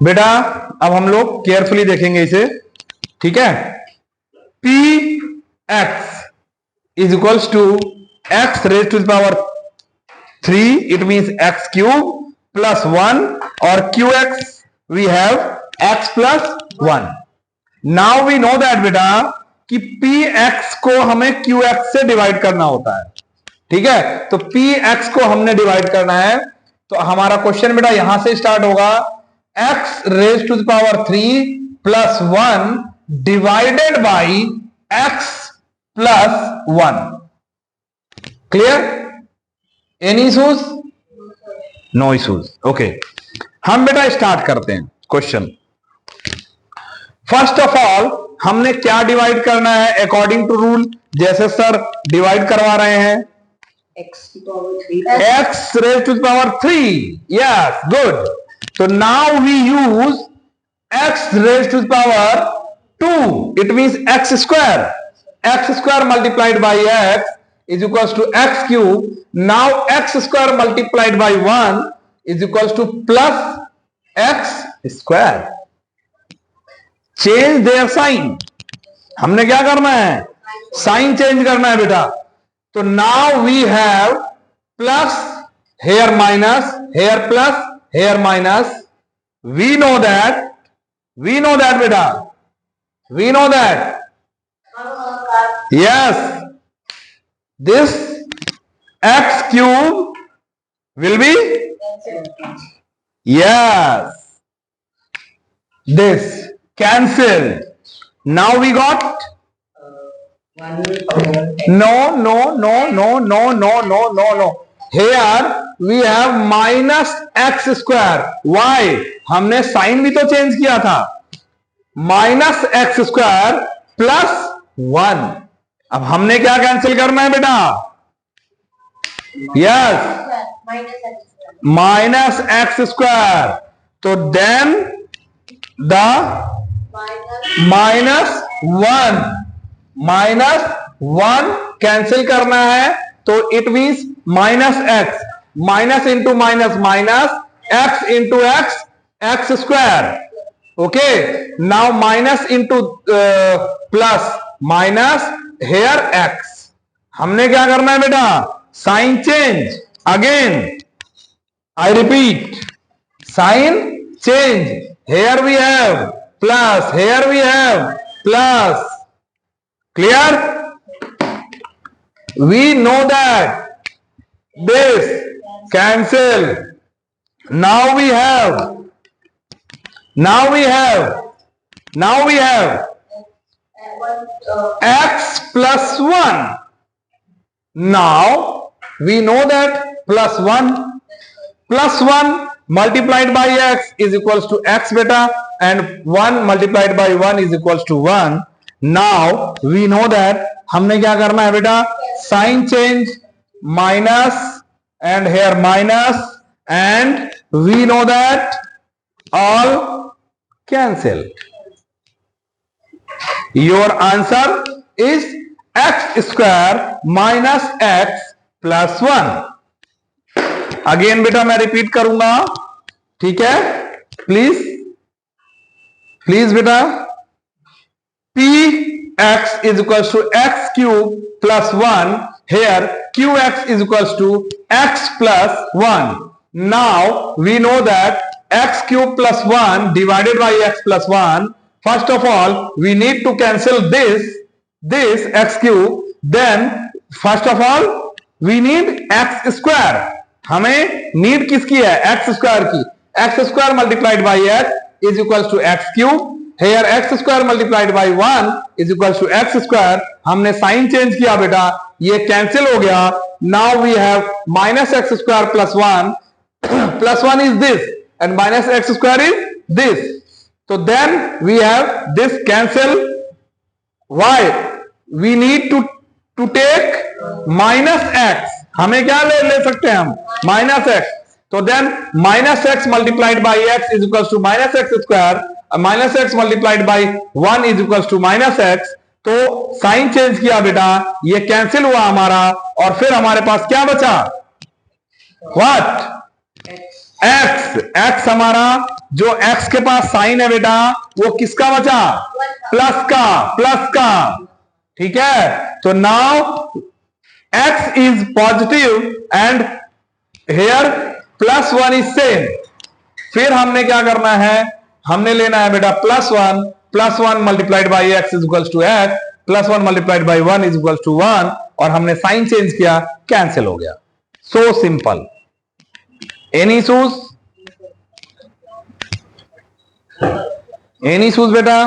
बेटा अब हम लोग केयरफुली देखेंगे इसे, ठीक है। P x is equals to x raise to the power 3, it means x cube plus 1, और Q x we have x plus 1। Now we know that बेटा कि पी एक्स को हमें क्यू एक्स से डिवाइड करना होता है, ठीक है। तो पी एक्स को हमने डिवाइड करना है, तो हमारा क्वेश्चन बेटा यहां से स्टार्ट होगा, x raise to the power 3 plus 1 divided by x plus 1। Clear? Any issues? No issues. Okay, हम बेटा स्टार्ट करते हैं क्वेश्चन। फर्स्ट ऑफ ऑल हमने क्या डिवाइड करना है अकॉर्डिंग टू रूल, जैसे सर डिवाइड करवा रहे हैं, x raise to the power 3, yes good. तो now we use x raise to the power 2, it means x square multiplied by x is equals to x cube. Now x square multiplied by 1 is equals to plus x square. Change their sign. हमने क्या करना है? Sign change करना है बेटा। तो now we have plus here minus, here plus, here minus. We know that बेटा, we know that, yes, this x cube will be, yes, this cancelled. Now we got no. Here we have minus x square. Why? हमने sign भी तो change किया था, minus x square plus 1। अब हमने क्या cancel करना है बेटा? Yes, minus x square. तो then the minus one cancel करना है, तो it means minus into minus minus, x into x, x square. Okay, now minus into plus minus, here x. हमने क्या करना है बेटा? Sign change. Again I repeat, sign change. Here we have plus, here we have plus. Clear? We know that this cancel. Now we have x plus 1. Now we know that plus 1 multiplied by x is equals to x beta, and 1 multiplied by 1 is equals to 1. Now we know that हमने क्या करना है बेटा? Sign change, minus and here minus, and we know that all cancel. Your answer is x square minus x plus 1. Again बेटा मैं repeat करूंगा, ठीक है? प्लीज बेटा, px is equals to x cube plus 1. Here qx is equals to x plus 1. Now we know that x cube plus 1 divided by x plus 1. First of all, we need to cancel this x cube. Then, first of all, we need x square. हमें need किसकी है? x square की। x square multiplied by x is equals to x cube. Here x square multiplied by 1 is equals to x square. हमने sign change किया बेटा, ये cancel हो गया। Now we have minus x square plus 1, plus 1 is this and minus x square is this. So then we have this cancel. Why? We need to take minus x. हमें क्या ले सकते हैं हम? Minus x. तो then minus x multiplied by x is equals to minus x square, minus x multiplied by 1 is equals to minus x. तो sign change किया बेटा, ये कैंसिल हुआ हमारा, और फिर हमारे पास क्या बचा? व्हाट? एक्स हमारा जो एक्स के पास साइन है बेटा वो किसका बचा, प्लस का, ठीक है। तो now x is positive and here +1 is same. फिर हमने क्या करना है, हमने लेना है बेटा +1 multiplied by x is equal to x, +1 multiplied by 1 is equal to 1, और हमने साइन चेंज किया, कैंसिल हो गया। So simple. एनी इश्यूज बेटा?